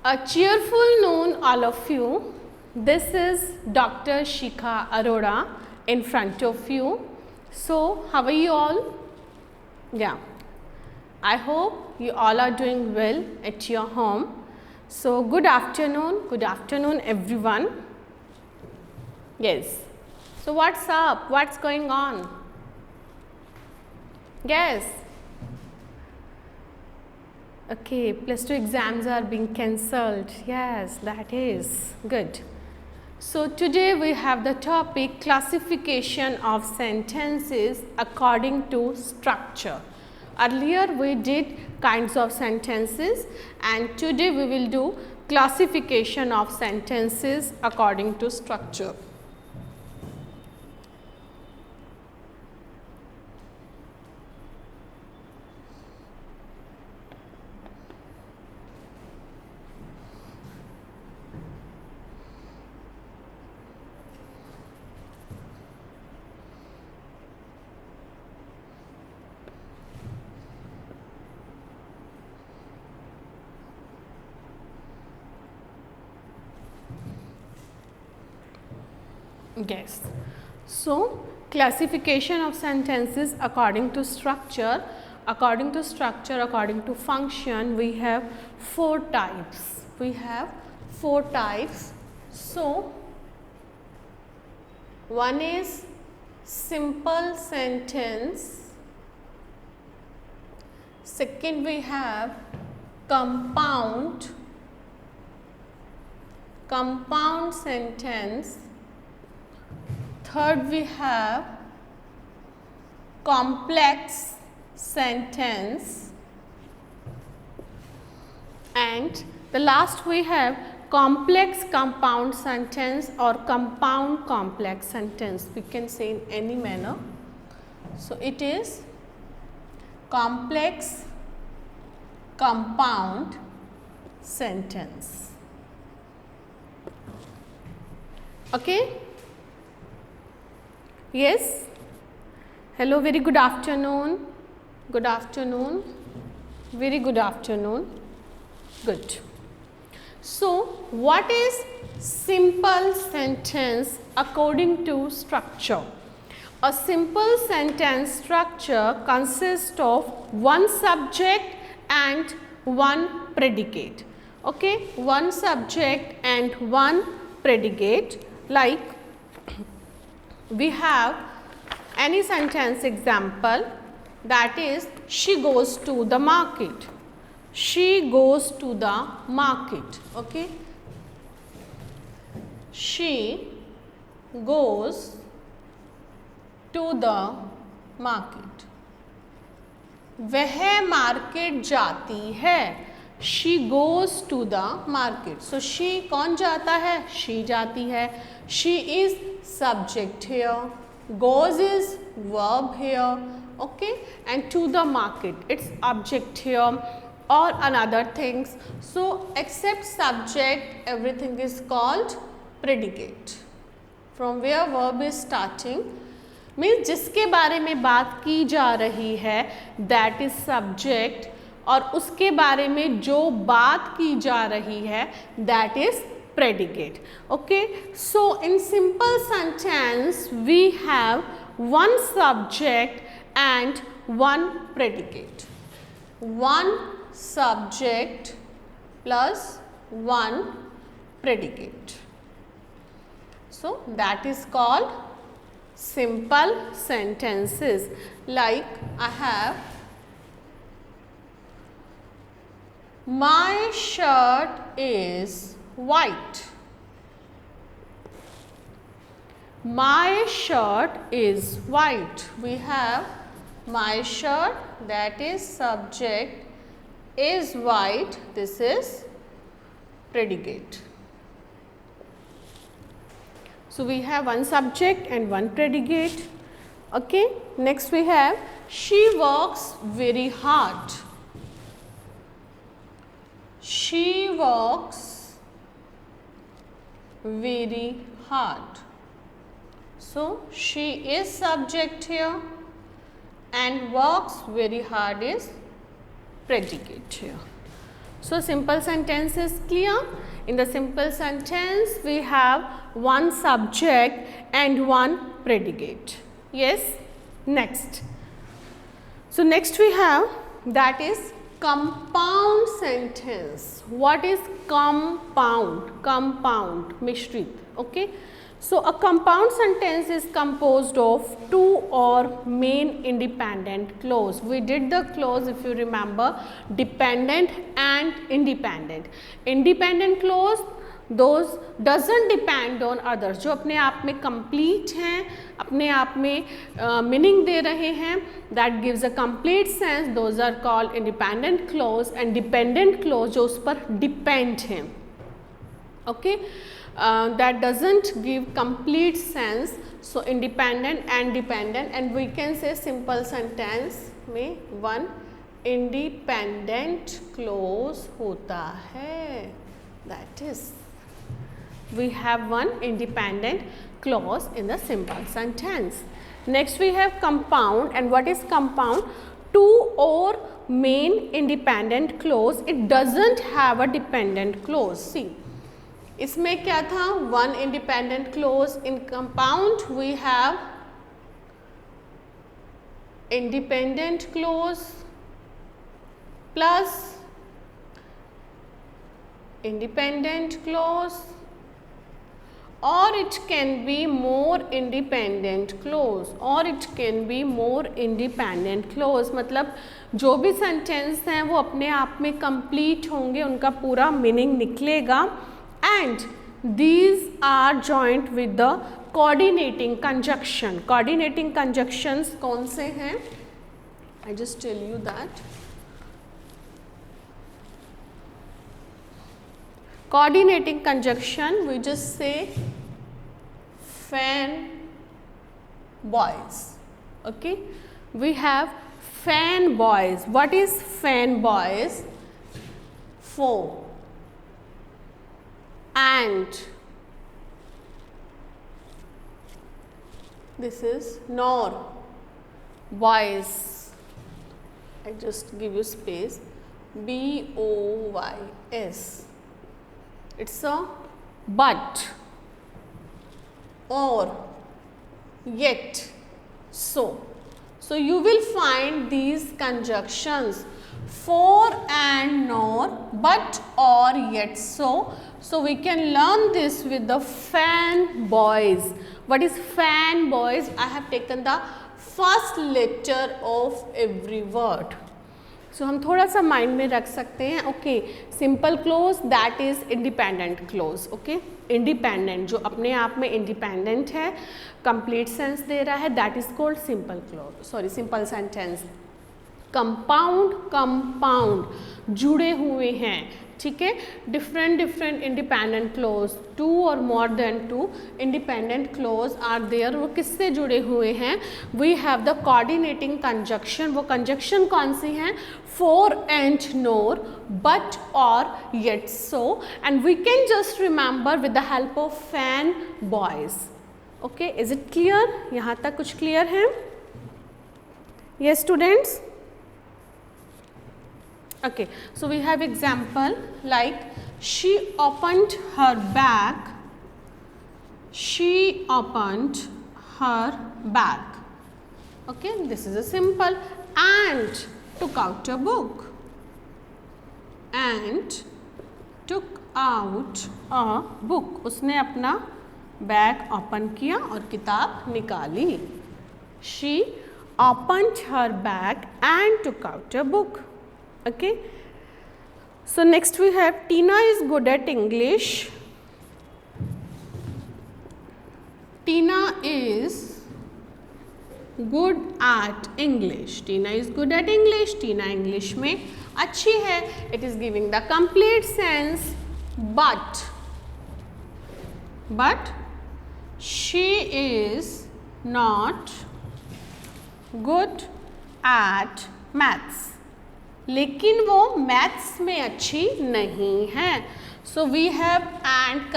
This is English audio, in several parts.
A cheerful noon, all of you. This is Dr. Shikha Arora in front of you. So, how are you all? Yeah, I hope you all are doing well at your home. So, good afternoon everyone. Yes. So, what's up? What's going on? Yes. Okay, plus 2 exams are being cancelled. Yes, that is good. So today we have the topic classification of sentences according to structure. Earlier we did kinds of sentences and today we will do classification of sentences according to structure. Yes. So, classification of sentences according to structure. According to function, we have 4 types. So, one is simple sentence. Second, we have compound sentence. Third, we have complex sentence, and the last we have complex compound sentence or compound complex sentence. We can say in any manner. So, it is complex compound sentence. Okay? Yes? Hello, very good afternoon. Very good afternoon. Good. So, what is simple sentence according to structure? A simple sentence structure consists of one subject and one predicate. Okay? One subject and one predicate. Like, we have any sentence example, that is, she goes to the market. She goes to the market. Okay? She goes to the market. वह market जाती है. She goes to the market. So, she कौन जाता है? She जाती है. She is subject here. Goes is verb here. Okay, and to the market, it's object here or another things. So, except subject, everything is called predicate. From where verb is starting, means जिसके बारे में बात की जा रही है, that is subject, और उसके बारे में जो बात की जा रही है, that is predicate. Okay, so in simple sentence we have one subject and one predicate. One subject plus one predicate. So that is called simple sentences. Like, I have my shirt is white. My shirt is white. We have my shirt, that is subject, is white, this is predicate. So, we have one subject and one predicate. Okay. Next we have she works very hard. She works very hard. So, she is subject here and works very hard is predicate here. So simple sentence is clear. In the simple sentence we have one subject and one predicate. Yes. Next. So next we have that is compound sentence. What is compound? Compound, Mishrit. Okay. So a compound sentence is composed of two or main independent clause. We did the clause, if you remember, dependent and independent. Independent clause, those doesn't depend on others, जो अपने आप में complete हैं, अपने आप में meaning दे रहे हैं, that gives a complete sense. Those are called independent clause. and dependent clause जो उस पर depend हैं. Okay. That doesn't give complete sense. So independent and dependent, and we can say simple sentence में one independent clause होता है. That is, we have one independent clause in the simple sentence. Next we have compound, and what is compound? Two or main independent clause. It doesn't have a dependent clause. See, इसमें क्या था? One independent clause. In compound we have independent clause plus independent clause, or it can be more independent clause, or it can be more independent clause. मतलब जो भी sentence हैं वो अपने आप में complete होंगे, उनका पूरा meaning निकलेगा. And these are joined with the coordinating conjunction. Coordinating conjunctions कौन से हैं? I just tell you that. Coordinating conjunction, we just say fan boys. Okay, we have fan boys. What is fan boys? For and this is nor boys. I just give you space. BOYS. It's a but, or, yet, so. So you will find these conjunctions for and nor, but, or, yet, so. So we can learn this with the fan boys. What is fan boys? I have taken the first letter of every word. So हम थोड़ा सा mind में रख सकते हैं. Okay, simple close that is independent clause. Okay, independent जो अपने आप में इंडिपेंडेंट है, कंप्लीट सेंस दे रहा है, that is called simple clause, sorry simple sentence. Compound, compound जुड़े हुए हैं, ठीक है. Different different independent clause, two और more than two independent clause are there. वो किससे जुड़े हुए हैं? We have the coordinating conjunction. वो कंजक्शन कौन सी हैं? For and nor, but or, yet, so. And we can just remember with the help of FANBOYS. Okay, is it clear? यहाँ तक कुछ क्लियर है? Yes students. Okay, so we have example like she opened her bag. She opened her bag. Okay, this is a simple. And took out a book. And took out a book. उसने अपना bag open किया और किताब निकाली. She opened her bag and took out a book. Okay, so next we have Tina is good at English. Tina is good at English. Tina is good at English. Tina English में अच्छी है. It is giving the complete sense. But she is not good at maths. लेकिन वो maths में अच्छी नहीं है. So we have and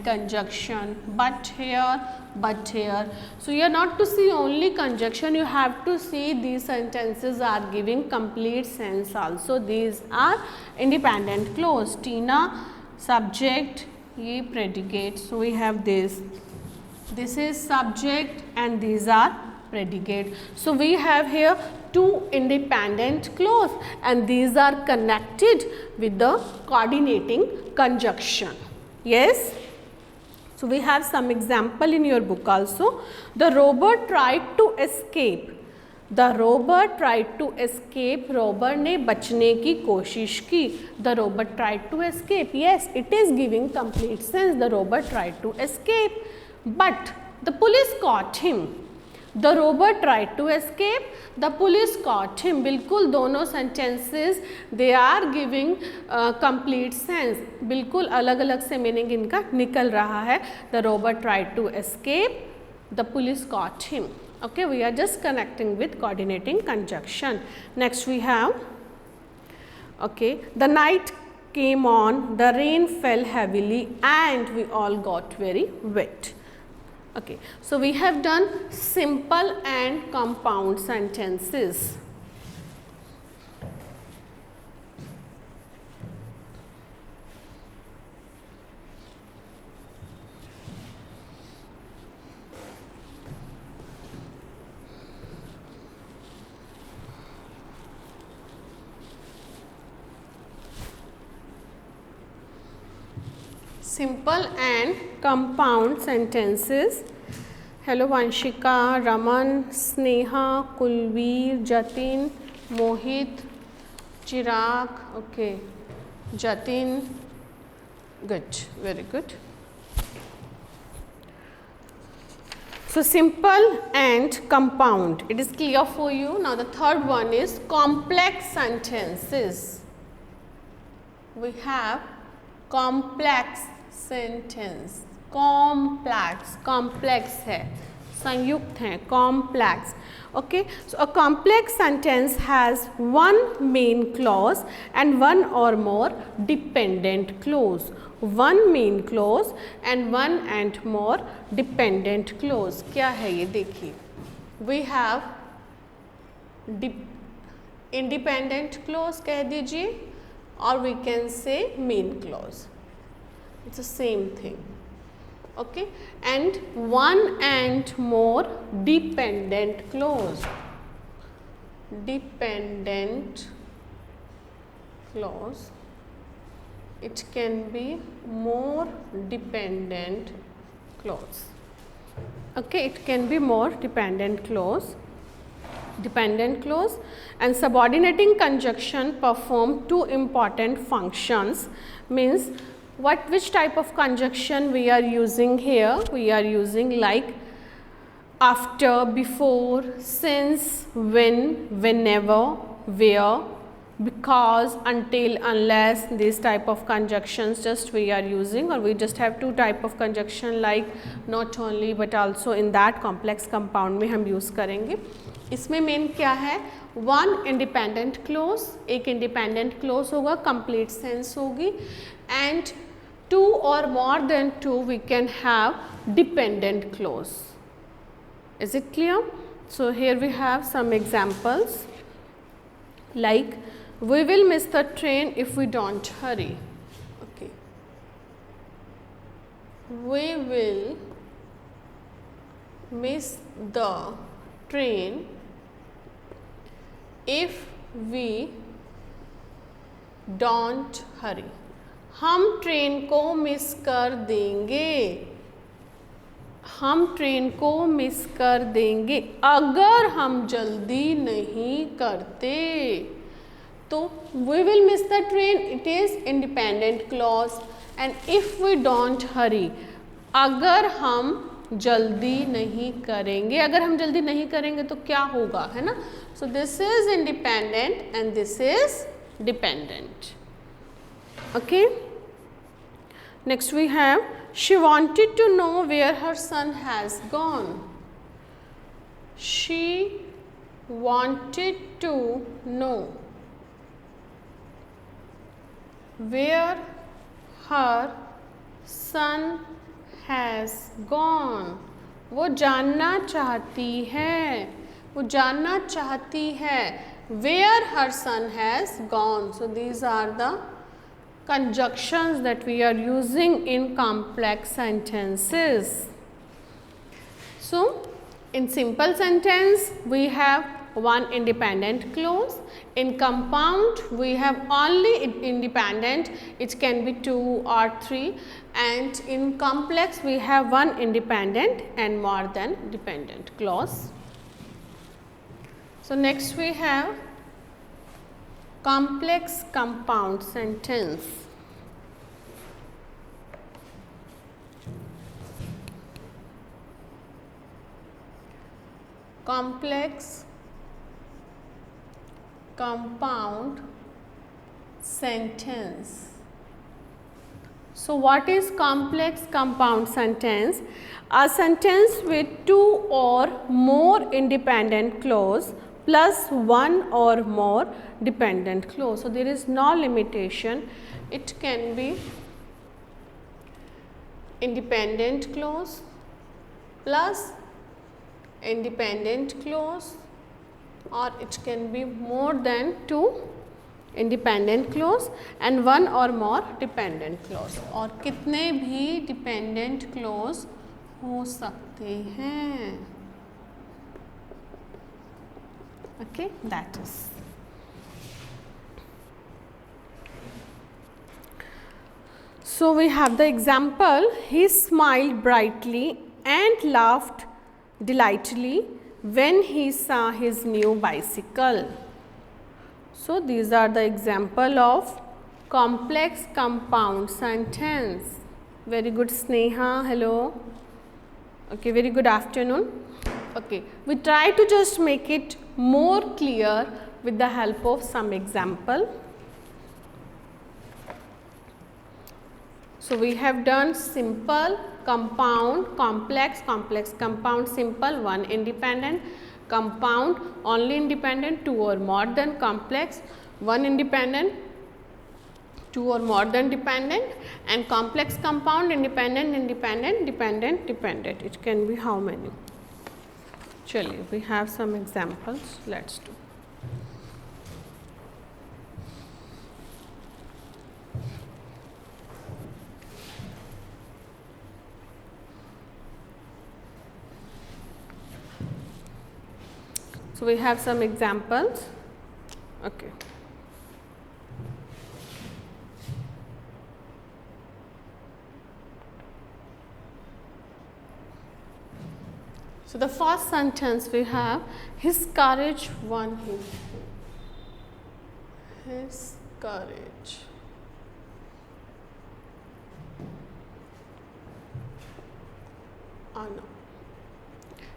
conjunction, but here but here. So you are not to see only conjunction, you have to see these sentences are giving complete sense also. These are independent clause. Tina subject, ye predicate. So we have this. This is subject and these are predicate. So we have here two independent clause and these are connected with the coordinating conjunction. Yes. So we have some example in your book also. The robber tried to escape. The robber tried to escape. Robber ने बचने की कोशिश की. The robber tried to escape. Yes, it is giving complete sense. The robber tried to escape, but the police caught him. The robber tried to escape. The police caught him. बिल्कुल दोनों sentences they are giving complete sense. बिल्कुल अलग अलग से meaning इनका निकल रहा है. The robber tried to escape. The police caught him. Okay, we are just connecting with coordinating conjunction. Next we have, okay, the night came on, the rain fell heavily and we all got very wet. Okay, so we have done simple and compound sentences. Simple and compound sentences. Hello Vanshika, Raman, Sneha, Kulveer, Jatin, Mohit, Chirag. Okay, Jatin. Good, very good. So simple and compound. It is clear for you. Now the third one is complex sentences. We have complex sentence. Complex है, संयुक्त है, complex. Okay, so a complex sentence has one main clause and one or more dependent clause. One main clause and one and more dependent clause. क्या है ये देखिए. We have independent clause कह दीजिए or we can say main clause. It's the same thing. Okay, and one and more dependent clause. Dependent clause. It can be more dependent clause. Okay, it can be more dependent clause. Dependent clause and subordinating conjunction perform two important functions. Means which type of conjunction we are using here? We are using like after, before, since, when, whenever, where, because, until, unless. These type of conjunctions just we are using, or we just have two type of conjunction like not only but also in that complex compound में हम use करेंगे. इसमें main क्या है? One independent clause, एक independent clause होगा, complete sense होगी, and two और more than two we can have dependent clause. Is it clear? So here we have some examples like we will miss the train if we don't hurry. Okay, we will miss the train if we don't hurry. हम train को miss कर देंगे, हम train को miss कर देंगे अगर हम जल्दी नहीं करते. तो we will miss the train, it is independent clause, and if we don't hurry, अगर हम जल्दी नहीं करेंगे, अगर हम जल्दी नहीं करेंगे तो क्या होगा, है ना. So this is independent and this is dependent. Okay, next we have she wanted to know where her son has gone. She wanted to know where her son has gone. वो जानना चाहती है, वो जानना चाहती है। Where her son has gone. So these are the conjunctions that we are using in complex sentences. So in simple sentence we have one independent clause. In compound we have only independent, it can be 2 or 3, and in complex we have one independent and more than dependent clause. So next we have complex compound sentence. Complex compound sentence. So what is complex compound sentence? A sentence with 2 or more independent clause plus 1 or more dependent clause. So there is no limitation. It can be independent clause plus independent clause, or it can be more than 2 independent clause and 1 or more dependent clause. और कितने भी dependent clause हो सकते हैं. Okay, that is. So we have the example. He smiled brightly and laughed delightedly when he saw his new bicycle. So these are the example of complex compound sentence. Very good, Sneha. Hello. Okay, very good afternoon. Okay, we try to just make it more clear with the help of some example. So we have done simple, compound, complex, complex, compound, simple, one independent, compound, only independent, 2 or more than, complex, one independent, 2 or more than dependent, and complex compound, independent, independent, dependent, dependent. It can be how many? Chaliye, we have some examples. Let's do. So we have some examples. Okay. So the first sentence we have, his courage won him. His courage. Honor.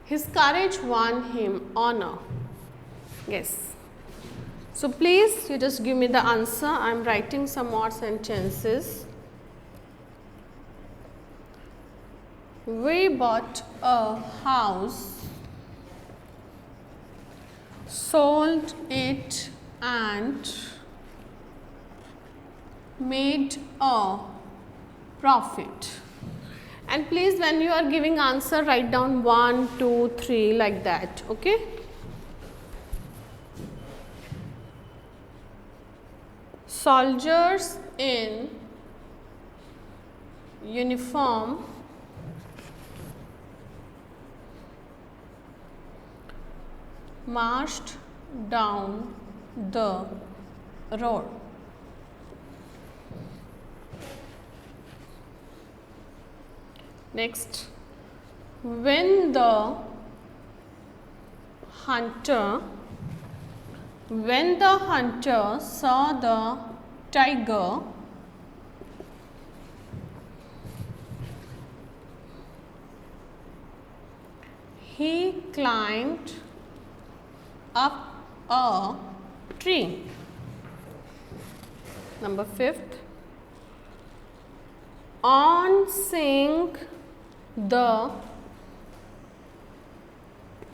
His courage won him honor. Yes. So please you just give me the answer. I am writing some more sentences. We bought a house, sold it and made a profit. And please, when you are giving answer, write down 1, 2, 3 like that. Okay. Soldiers in uniform marched down the road. Next, when the hunter saw the tiger, he climbed up a tree. Number 5th, on seeing the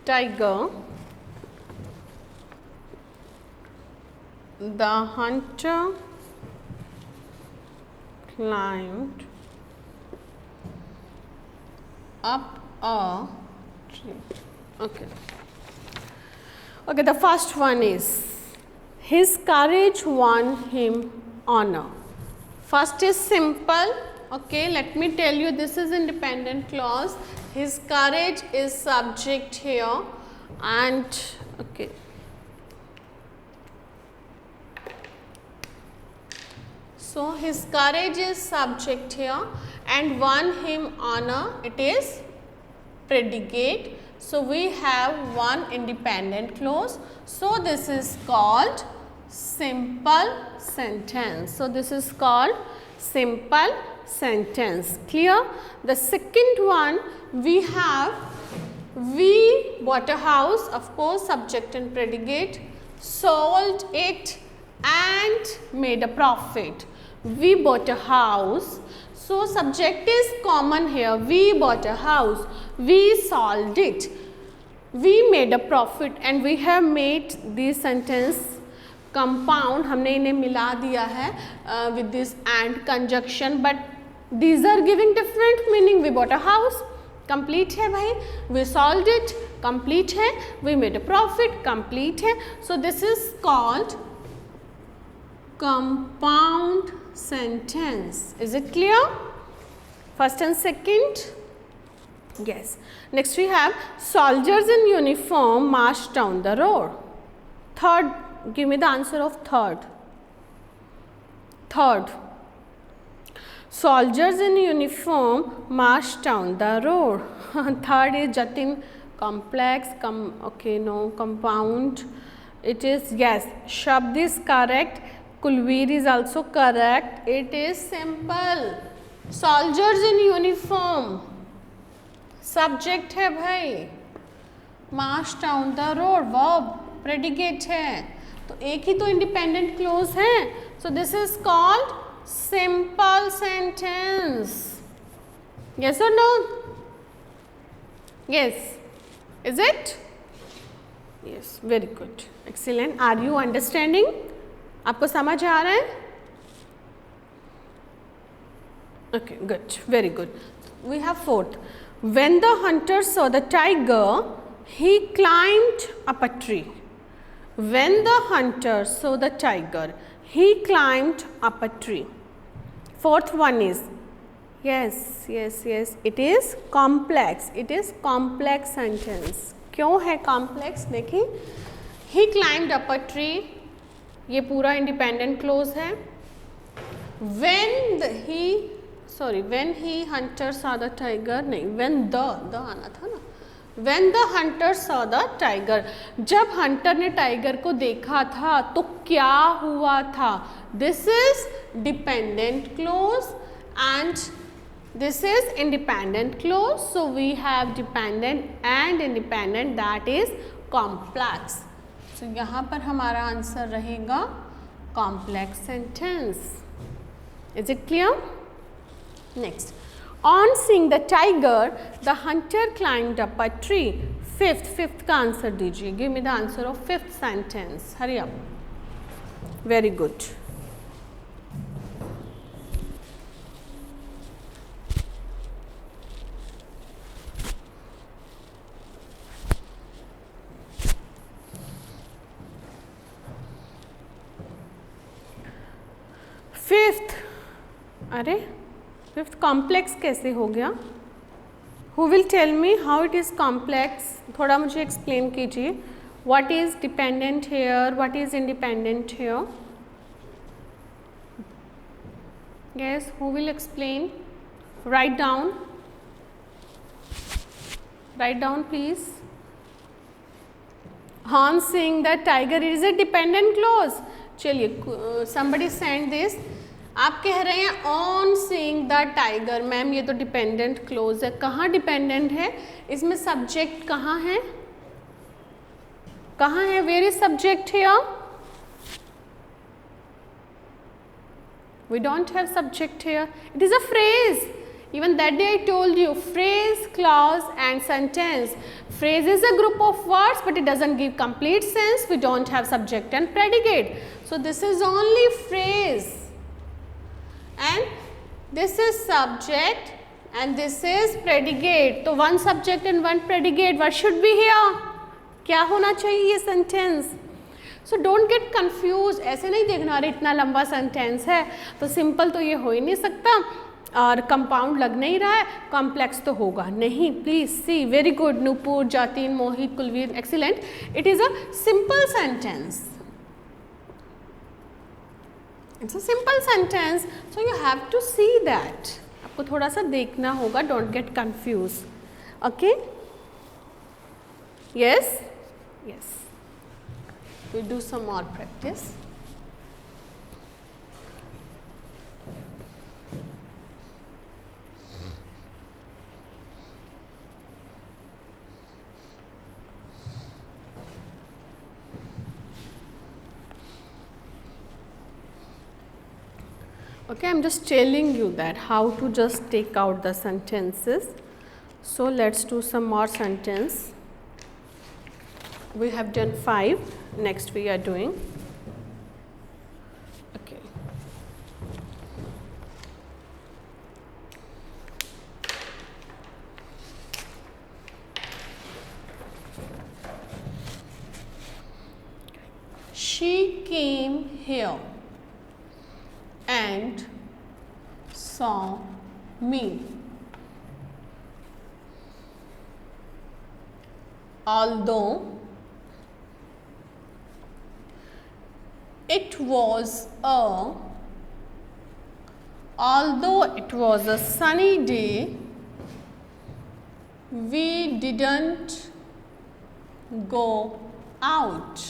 tiger, the hunter climbed up a Okay. Okay, the first one is his courage won him honor. First is simple. Okay, let me tell you, this is independent clause. His courage is subject here, and okay. So his courage is subject here, and won him honor, it is predicate. So we have one independent clause. So this is called simple sentence. So this is called simple sentence. Clear? The second one, we have we bought a house, of course subject and predicate, sold it and made a profit. We bought a house. So subject is common here. We bought a house, we sold it, we made a profit, and we have made this sentence compound. हमने इन्हें मिला दिया है with this and conjunction, but these are giving different meaning. We bought a house, complete है भाई. We sold it, complete है. We made a profit, complete है. So this is called compound sentence. Is it clear? First and second? Yes. Next we have soldiers in uniform march down the road. Third, give me the answer of third. Third. Soldiers in uniform march down the road. Third is Jatin complex, okay, no, compound. It is, yes, Shabd is correct. Kulveer is also correct. It is simple. Soldiers in uniform. Subject है भाई. March down the road. Verb. Predicate है. तो एक ही तो independent clause है. So this is called simple sentence. Yes or no? Yes. Is it? Yes. Very good. Excellent. Are you understanding? आपको समझ आ रहा है? Okay, good, very good. We have fourth. When the hunter saw the tiger, he climbed up a tree. When the hunter saw the tiger, he climbed up a tree. Fourth one is, yes, it is complex. It is complex sentence. क्यों है complex? देखिए, he climbed up a tree. ये पूरा independent clause है. When he hunter saw the tiger, नहीं, when the आना था ना. When the hunter saw the tiger, जब hunter ने tiger को देखा था तो क्या हुआ था? This is dependent clause and this is independent clause. So we have dependent and independent, that is complex. So यहाँ पर हमारा आंसर रहेगा complex sentence. Is it clear? Next, on seeing the tiger, the hunter climbed up a tree. Fifth का answer दीजिए. Give me the answer of fifth sentence. Hurry up. Very good. Fifth complex कैसे हो गया? Who will tell me how it is complex? थोड़ा मुझे explain कीजिए. What is dependent here, what is independent here? Yes, who will explain? Right down please. On seeing the tiger is a dependent clause. चलिए, somebody send this. आप कह रहे हैं on seeing the tiger. Ma'am ये तो dependent clause है. कहाँ dependent है? इसमें सब्जेक्ट कहाँ है? Where is subject here? We don't have subject here. It is a phrase. Even that day I told you, phrase, clause and sentence. Phrase is a group of words but it doesn't give complete sense. We don't have subject and predicate. So this is only phrase and this is subject and this is predicate. तो one subject and one predicate. What should be here? क्या होना चाहिए ये sentence? So don't get confused. ऐसे नहीं देखना अरे इतना लंबा sentence है तो simple तो ये हो ही नहीं सकता और कंपाउंड लग नहीं रहा है, कॉम्प्लेक्स तो होगा नहीं. Please see, very good Nupur, Jatin, Mohit, Kulvir, excellent. It is a simple sentence. It's a simple sentence, so you have to see that. आपको थोड़ा सा देखना होगा, don't get confuse. Okay, yes yes, we do some more practice. Okay, I'm just telling you that how to just take out the sentences. So let's do some more sentence. We have done 5. Next we are doing. Okay. She came here and saw me. Although it was a sunny day, we didn't go out.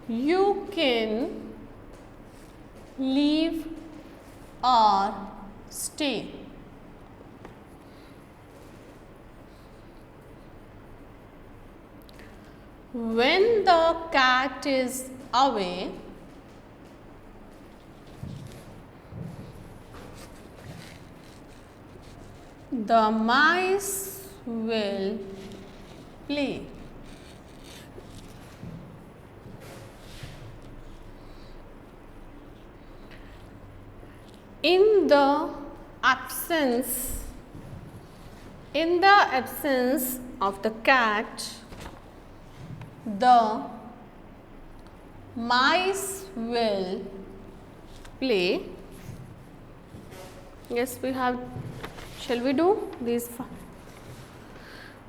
You can leave or stay. When the cat is away, the mice will play. In the absence of the cat, the mice will play. Yes, we have. Shall we do these?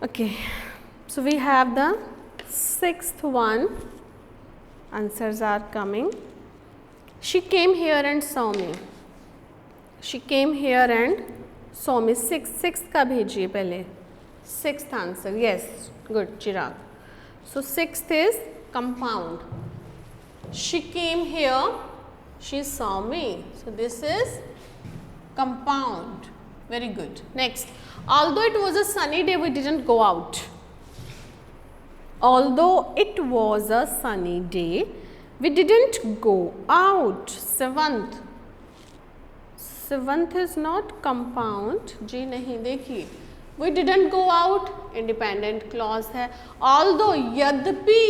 Okay. So we have the 6th one. Answers are coming. She came here and saw me. She came here and saw me. Sixth का भेजिए पहले. 6th answer. Yes, good, Chirag. So 6th is compound. She came here. She saw me. So this is compound. Very good. Next. Although it was a sunny day, we didn't go out. Although it was a sunny day, we didn't go out. 7th is not compound. जी नहीं, देखिए we didn't go out, independent clause है. Although यद्यपि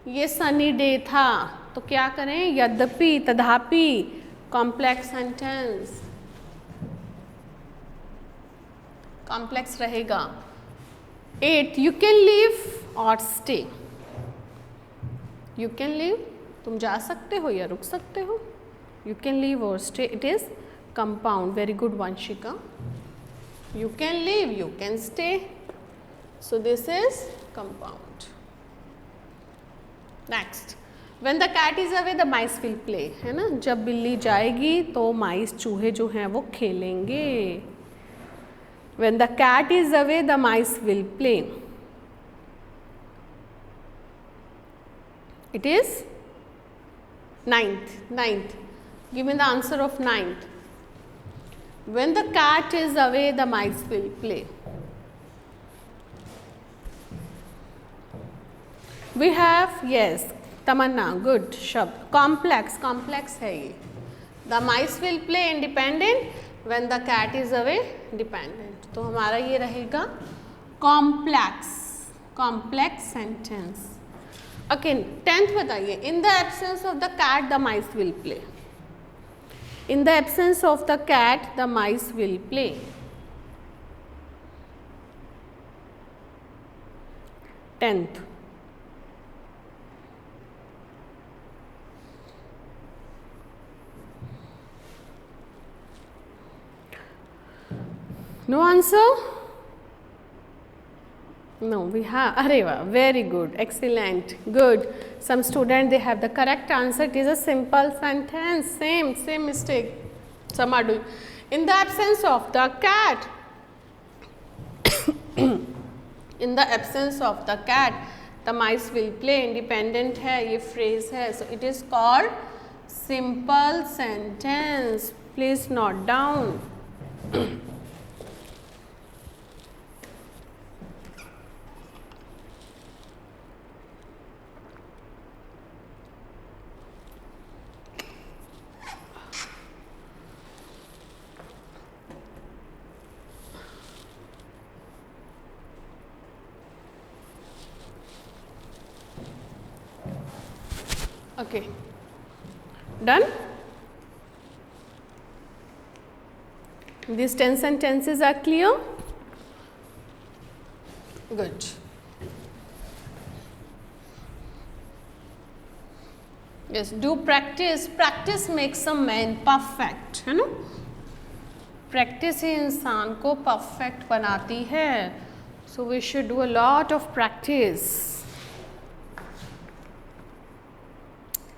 ये sunny day था तो क्या करें, यद्यपि, तथापि, complex sentence, complex रहेगा. 8, you can leave or stay. You can leave, तुम जा सकते हो या रुक सकते हो. You can leave or stay, it is compound. Very good, Vanshika. You can leave, you can stay. So this is compound. Next, when the cat is away, the mice will play. है ना, जब बिल्ली जाएगी तो माइस, चूहे जो हैं वो खेलेंगे. When the cat is away, the mice will play. It is 9th. Give me the answer of 9th. When the cat is away, the mice will play. We have, yes, Tamanna, good शब्द. complex है ये. The mice will play, independent. When the cat is away, dependent. तो हमारा ये रहेगा complex sentence. Okay, 10th बताइए. In the absence of the cat, the mice will play. In the absence of the cat, the mice will play. 10th. No answer? No, we have. Areva, very good, excellent, good. Some student they have the correct answer. It is a simple sentence. Same mistake. Some are doing. In the absence of the cat. In the absence of the cat, the mice will play. Independent है ये phrase है. So it is called simple sentence. Please note down. Okay, done? These 10 sentences are clear? Good. Yes, do practice. Practice makes a man perfect, है ना? Practice ही इंसान को perfect बनाती है. So we should do a lot of practice.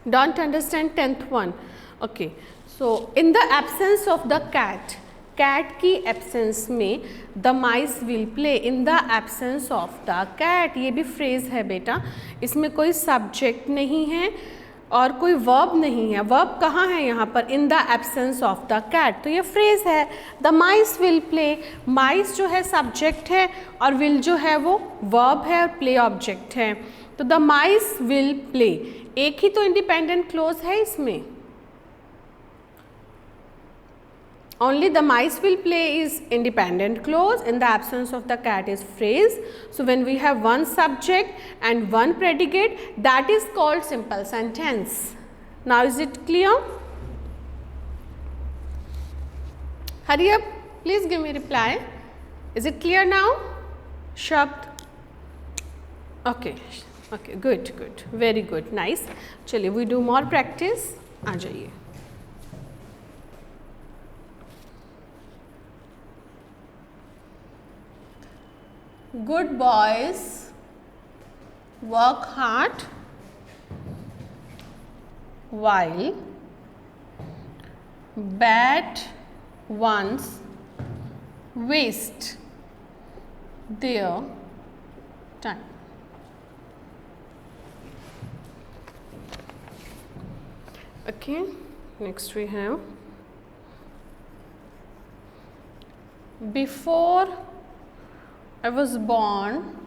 Don't understand 10th one. Okay, so in the absence of the cat, cat की absence में the mice will play. In the absence of the cat, ये भी phrase है बेटा. इसमें कोई subject नहीं है और कोई verb नहीं है. Verb कहाँ है यहाँ पर? In the absence of the cat. तो ये phrase है. The mice will play. Mice जो है subject है और will जो है वो verb है और play object है. तो the mice will play. एक ही तो independent clause है इसमें. Only the mice will play is independent clause. In the absence of the cat is phrase. So when we have one subject and one predicate, that is called simple sentence. Now is it clear? Hurry up. Please give me reply. Is it clear now? Shabd. Okay. Okay, good, good, very good, nice. चलिए we do more practice. आ जाइए. Good boys work hard while bad ones waste their time. Okay, next we have before I was born,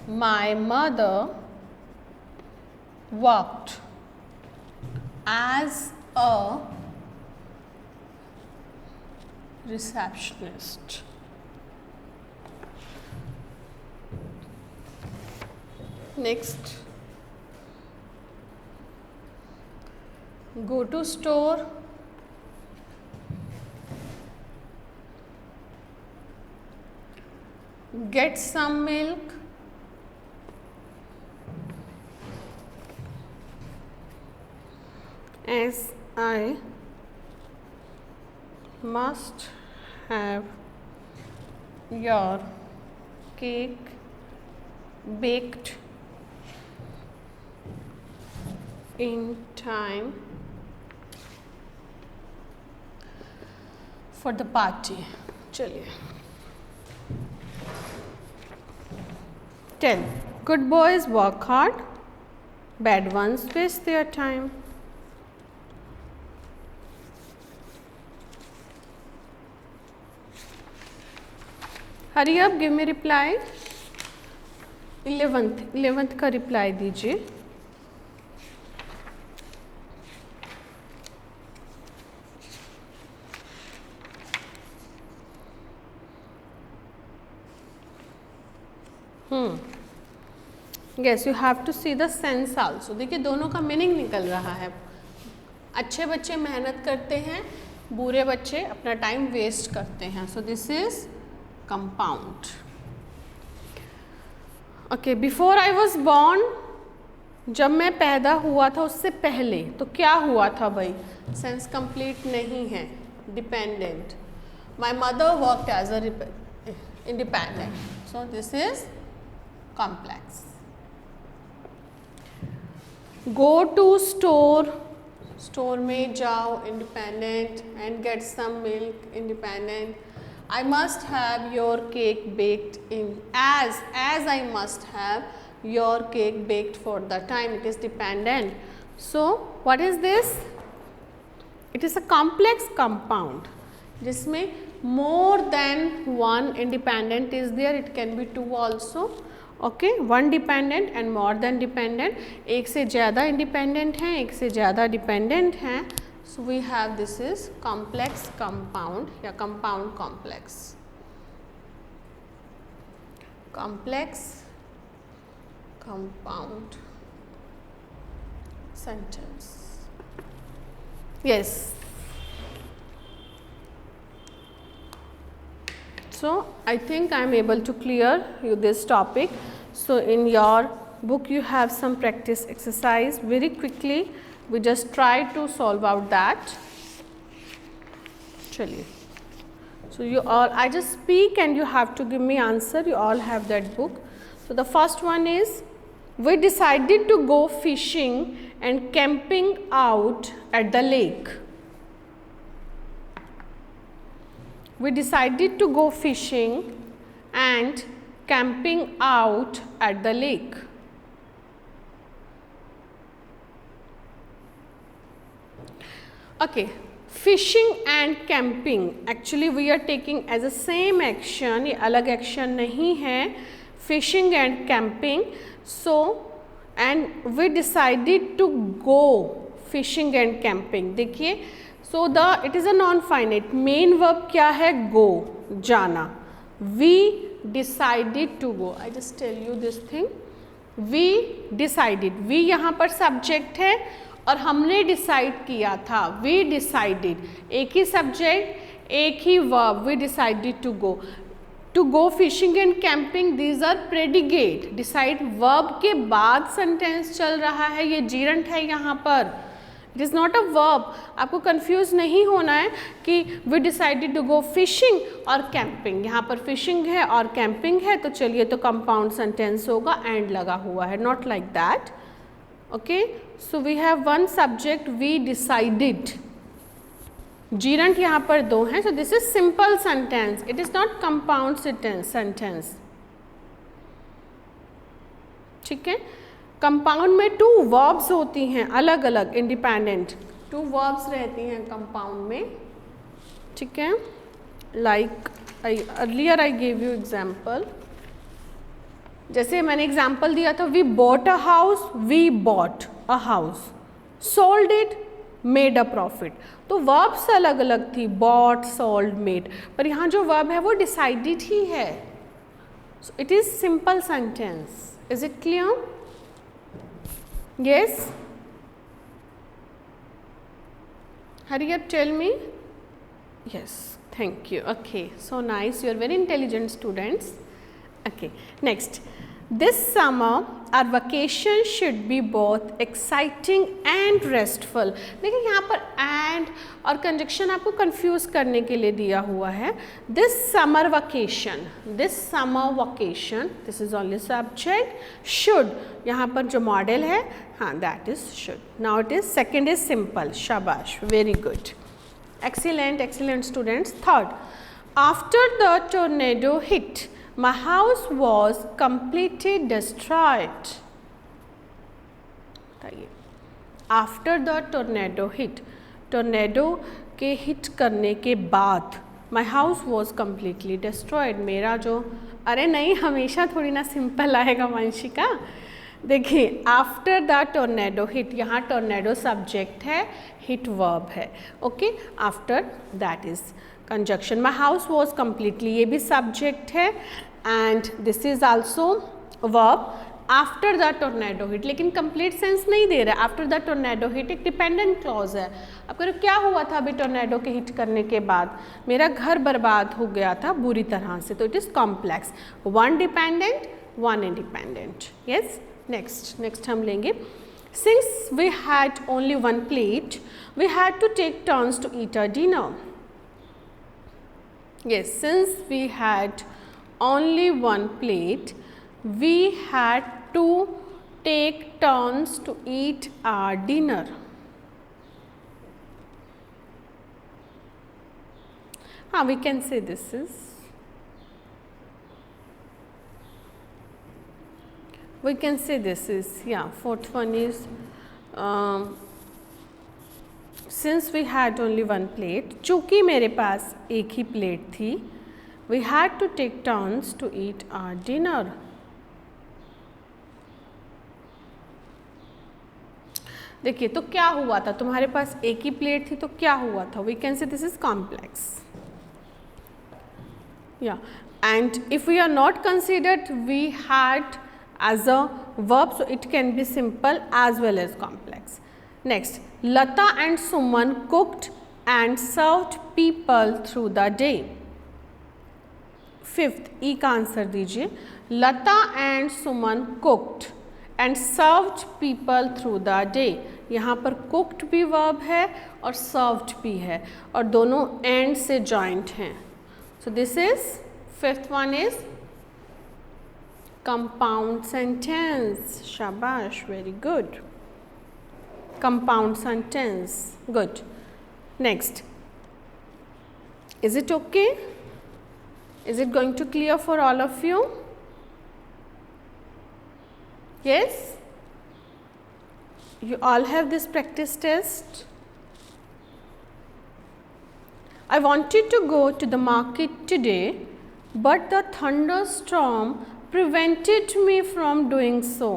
my mother worked as a receptionist. Next, go to store, get some milk, as I must have your cake baked in time for the party. चलिए 10. Good boys work hard, bad ones waste their time. Hurry up, give me reply. 11th का reply दीजिए. Yes, you have to see the sense also. देखिए दोनों का meaning निकल रहा है. अच्छे बच्चे मेहनत करते हैं, बुरे बच्चे अपना टाइम वेस्ट करते हैं. So this is compound. Okay, before I was born, जब मैं पैदा हुआ था उससे पहले तो क्या हुआ था भाई? सेंस कंप्लीट नहीं है, dependent. My mother worked as a independent. So this is complex. Go to store, store में जाओ, independent. And get some milk, independent. I must have your cake baked in, as I must have your cake baked for the time. It is dependent. So what is this? It is a complex compound जिसमें more than one independent is there. It can be two also. Okay, one dependent and more than dependent. एक से ज़्यादा independent हैं, एक से ज़्यादा dependent हैं. So we have, this is complex compound या compound complex. Complex compound sentence. Yes. So I think I am able to clear you this topic. So in your book you have some practice exercise. Very quickly we just try to solve out that. Chaliye. So you all, I just speak and you have to give me answer. You all have that book. So the first one is, we decided to go fishing and camping out at the lake. We decided to go fishing and camping out at the lake. Okay, fishing and camping actually we are taking as a same action. ये अलग action नहीं है. Fishing and camping. So and we decided to go fishing and camping. देखिए, so the it is a non-finite. Main verb क्या है? Go, जाना. We decided to go. I just tell you this thing. We decided. We यहाँ पर subject है और हमने decide किया था. वी डिसाइडेड, एक ही सब्जेक्ट एक ही verb. We decided to go fishing and camping. These are predicate. Decide verb के बाद सेंटेंस चल रहा है. ये जीरंट है यहाँ पर. It is not a verb. आपको कंफ्यूज नहीं होना है कि we decided to go fishing और कैंपिंग. यहाँ पर फिशिंग है और कैंपिंग है तो चलिए तो कंपाउंड सेंटेंस होगा. एंड लगा हुआ है. Not like that. Okay, so we have one subject, we decided. Gerund यहाँ पर दो हैं. So this is simple sentence. It is not compound sentence. ठीक है. compound में two verbs होती हैं अलग अलग, independent. two verbs रहती हैं compound में. ठीक है. Like earlier I gave you example. जैसे मैंने एग्जाम्पल दिया था, we bought a house, we bought a house. Sold it, made a profit. तो वर्ब्स अलग अलग थी, बॉट, सोल्ड, मेड. पर यहाँ जो वर्ब है वो डिसाइडेड ही है. So it is simple sentence. Is it clear? Yes. Hurry up, tell me. Yes, thank you. Okay, so nice. You are very intelligent students. Okay, next. This summer our vacation should be both exciting and restful. देखिए यहाँ पर and और conjunction आपको confuse करने के लिए दिया हुआ है. This summer vacation, this is only subject. Should यहाँ पर जो model है, हाँ, that is should. Now it is second is simple. शाबाश, very good. Excellent students. Third, after the tornado hit, my house was completely destroyed. After the tornado hit, tornado के hit करने के बाद my house was completely destroyed. मेरा जो, अरे नहीं, हमेशा थोड़ी ना सिंपल आएगा वंशिका. देखिए, आफ्टर द टोर्नेडो हिट, यहाँ टोर्नेडो सब्जेक्ट है, हिट वर्ब है. Okay, after that is conjunction. My house was completely, ये भी सब्जेक्ट है. And this is also verb. After the tornado hit, लेकिन कंप्लीट सेंस नहीं दे रहा है। आफ्टर द टोर्नेडो हिट एक डिपेंडेंट क्लॉज है। अब करो क्या हुआ था अभी टोर्नेडो के हिट करने के बाद, मेरा घर बर्बाद हो गया था बुरी तरह से, तो it is complex, one dependent one independent. Yes, next हम लेंगे, since we had only one plate we had to take turns to eat a dinner. Yes, since we had only one plate, we had to take turns to eat our dinner. We can say this is, yeah, fourth one is, since we had only one plate, चूँकि मेरे पास एक ही plate थी, we had to take turns to eat our dinner. देखिए तो क्या हुआ था, तुम्हारे पास एक ही प्लेट थी तो क्या हुआ था, we can say this is complex. Yeah, and if we are not considered we had as a verb, so it can be simple as well as complex. Next, Lata and Suman cooked and served people through the day. Fifth, E का answer दीजिए, Lata and Suman cooked and served people through the day. यहाँ पर cooked भी verb है और served भी है और दोनों एंड से जॉइंट हैं। So this is, fifth one is compound sentence. शाबाश, very good, compound sentence, good. Next, is it okay? Is it going to clear for all of you? Yes, you all have this practice test. I wanted to go to the market today, but the thunderstorm prevented me from doing so.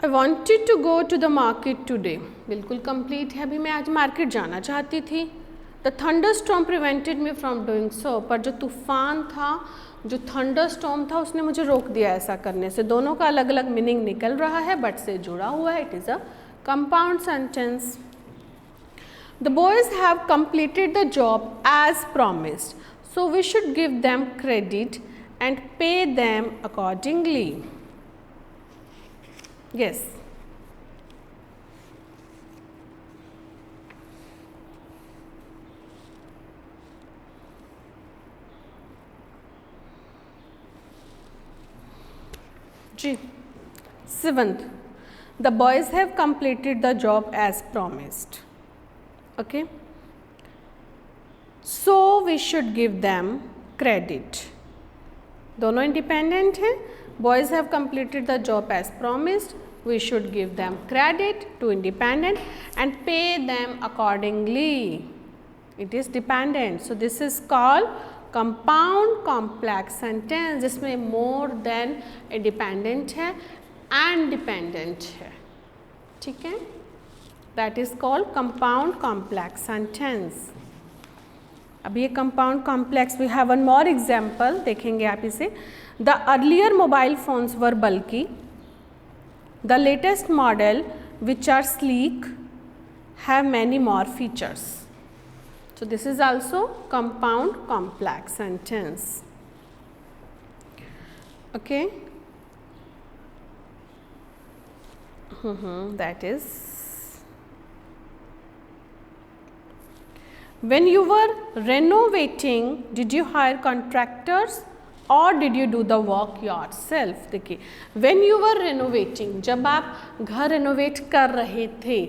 I wanted to go to the market today. बिल्कुल complete है, अभी मैं आज market जाना चाहती थी। The thunderstorm prevented me from doing so. पर जो तूफान था, जो thunderstorm था, उसने मुझे रोक दिया ऐसा करने से। दोनों का अलग अलग मीनिंग निकल रहा है बट से जुड़ा हुआ है। It is a compound sentence. The boys have completed the job as promised, so we should give them credit and pay them accordingly. Yes. G. Seventh, the boys have completed the job as promised. Okay. So we should give them credit. दोनों independent हैं। Boys have completed the job as promised. We should give them credit to independent and pay them accordingly. It is dependent. So this is called compound complex sentence, जिसमें more than independent है and dependent है। ठीक है? That is called compound complex sentence. अब ये compound complex, we have one more example, देखेंगे आप इसे। The earlier mobile phones were bulky. The latest model, which are sleek, have many more features. So this is also compound complex sentence. Okay. That is, when you were renovating, did you hire contractors or did you do the work yourself? देखिए, when you were renovating, जब आप घर renovate कर रहे थे,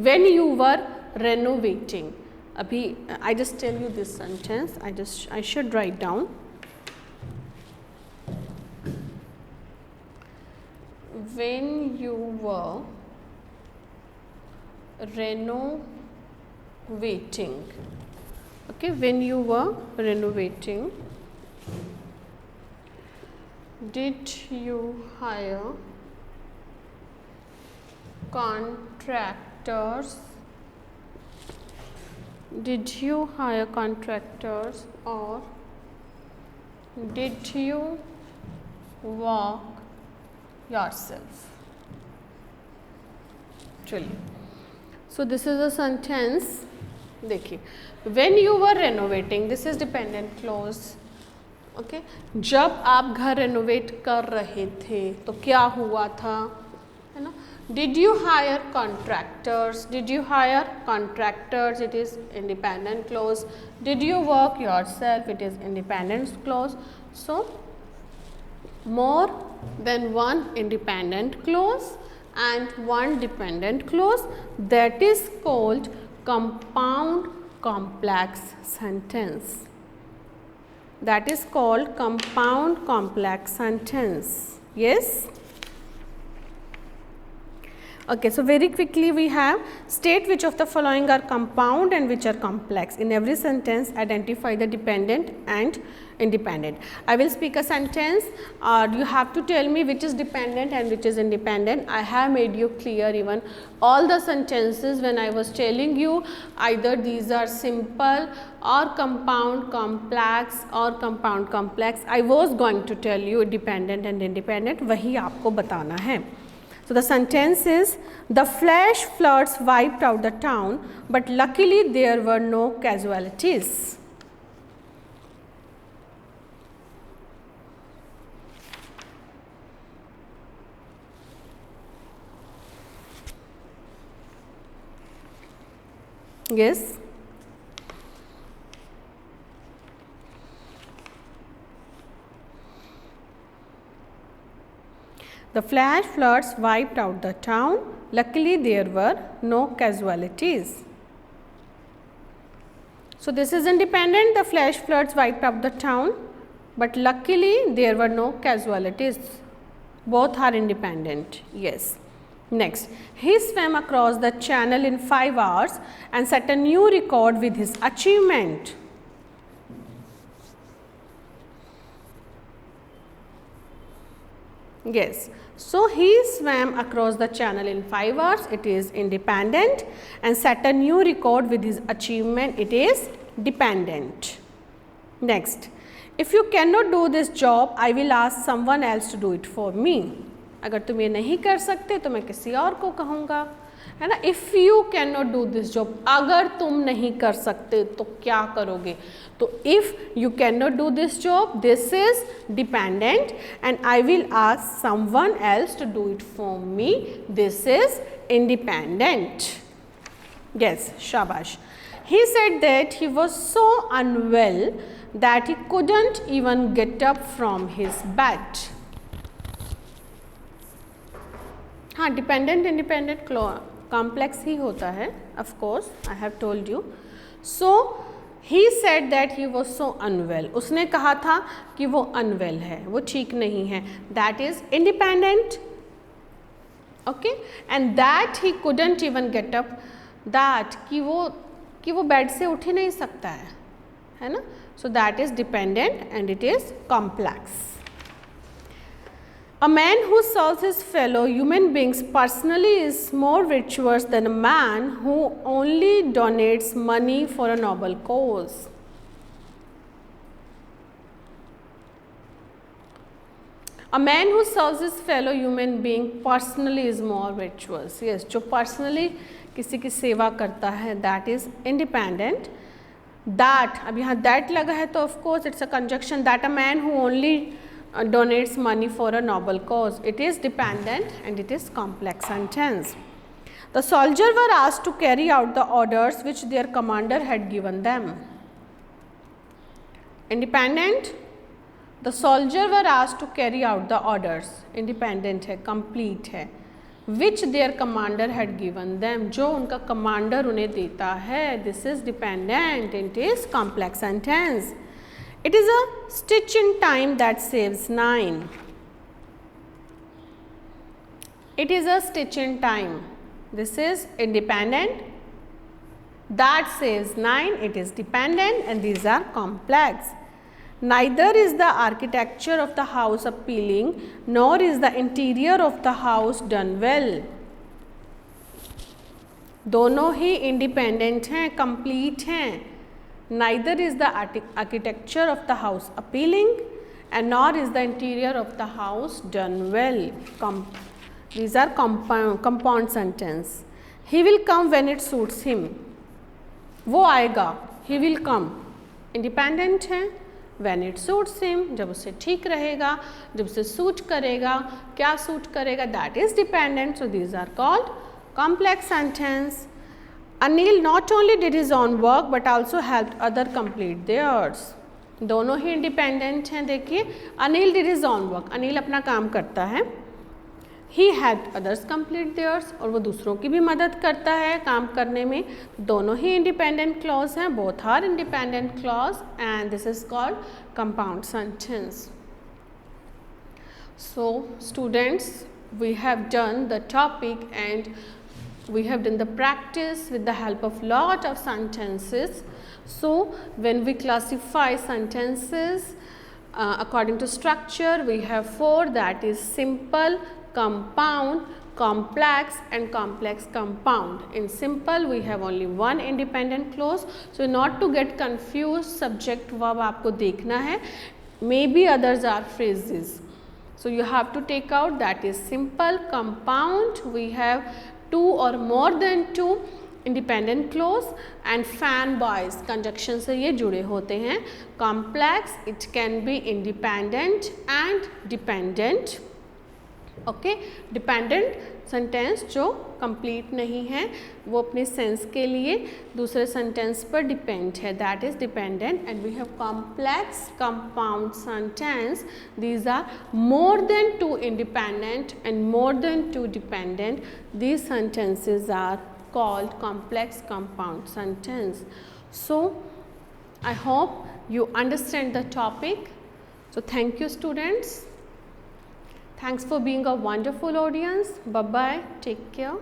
when you were renovating, अभी I just tell you this sentence, I should write down. When you were renovating, okay, when you were renovating, did you hire contractors? Did you hire contractors or did you work yourself. चलिए, so this is a sentence. देखिए, when you were renovating, this is dependent clause. Okay, जब आप घर renovate कर रहे थे तो क्या हुआ था, है ना. Did you hire contractors, did you hire contractors, it is independent clause. Did you work your self, it is independent clause. So more than one independent close and one dependent clause, that is called compound complex sentence. That is called compound complex sentence. Yes. Okay, so very quickly we have state which of the following are compound and which are complex. In every sentence identify the dependent and independent. I will speak a sentence, you have to tell me which is dependent and which is independent. I have made you clear even all the sentences when I was telling you either these are simple or compound complex or compound complex. I was going to tell you dependent and independent, वही आपको बताना है. So the sentence is, the flash floods wiped out the town, but luckily there were no casualties. Yes. The flash floods wiped out the town. Luckily, there were no casualties. So this is independent. The flash floods wiped out the town, but luckily there were no casualties. Both are independent. Yes. Next, he swam across the channel in 5 hours and set a new record with his achievement. Yes. So he swam across the channel in 5 hours. It is independent. And set a new record with his achievement. It is dependent. Next, if you cannot do this job, I will ask someone else to do it for me. अगर तुम ये नहीं कर सकते तो मैं किसी और को कहूँगा, है ना. If you can not do this job, अगर तुम नहीं कर सकते तो क्या करोगे. तो if you can not do this job, this is dependent and I will ask someone else to do it for me, this is independent. Yes, शाबाश. He said that he was so unwell that he couldn't even get up from his bed. हाँ, dependent independent complex ही होता है, of course, I have told you. So he said that he was so unwell. उसने कहा था कि वो unwell है, वो ठीक नहीं है. That is independent. Okay. And that he couldn't even get up, that कि वो बेड से उठ ही नहीं सकता है ना. So that is dependent and it is complex. A man who serves his fellow human beings personally is more virtuous than a man who only donates money for a noble cause. A man who serves his fellow human being personally is more virtuous. Yes, जो personally किसी की सेवा करता है, that is independent. That, अब यहाँ that लगा है तो of course it's a conjunction. That a man who only donates money for a noble cause. It is dependent and it is complex sentence. The soldiers were asked to carry out the orders which their commander had given them. Independent. The soldiers were asked to carry out the orders. Independent है, complete है. Which their commander had given them. जो उनका commander उन्हें देता है. This is dependent. It is complex sentence. It is a stitch in time that saves 9. It is a stitch in time. This is independent. That saves 9. It is dependent and these are complex. Neither is the architecture of the house appealing, nor is the interior of the house done well. दोनों ही independent हैं, complete हैं. Neither is the architecture of the house appealing and nor is the interior of the house done well. These are compound sentence. He will come when it suits him. वो आएगा, he will come. Independent है, when it suits him, जब उसे ठीक रहेगा, जब उसे suit करेगा, क्या सूट करेगा, that is dependent. So these are called complex sentence. Anil not only did his own work but also helped other complete theirs. दोनों ही इंडिपेंडेंट हैं. देखिए, Anil did his own work, Anil अपना काम करता है. He helped others complete theirs, और वो दूसरों की भी मदद करता है काम करने में. दोनों ही इंडिपेंडेंट क्लॉज हैं, both are independent clause, and this is called compound sentence. So students, we have done the topic and we have done the practice with the help of lot of sentences. So when we classify sentences according to structure, we have 4, that is simple, compound, complex and complex compound. In simple we have only one independent clause. So not to get confused, subject verb आपको देखना है, maybe others are phrases. So you have to take out, that is simple. Compound, we have 2 or more than 2 independent clause, and fan boys conjunction से ये जुड़े होते हैं. Complex, it can be independent and dependent. Okay, dependent sentence जो complete नहीं है, वो अपने सेंस के लिए दूसरे सेंटेंस पर डिपेंड है, that is dependent. And we have complex compound sentence, these are more than 2 independent and more than 2 dependent. These sentences are called complex compound sentence. So I hope you understand the topic. So thank you students. Thanks for being a wonderful audience. Bye bye. Take care.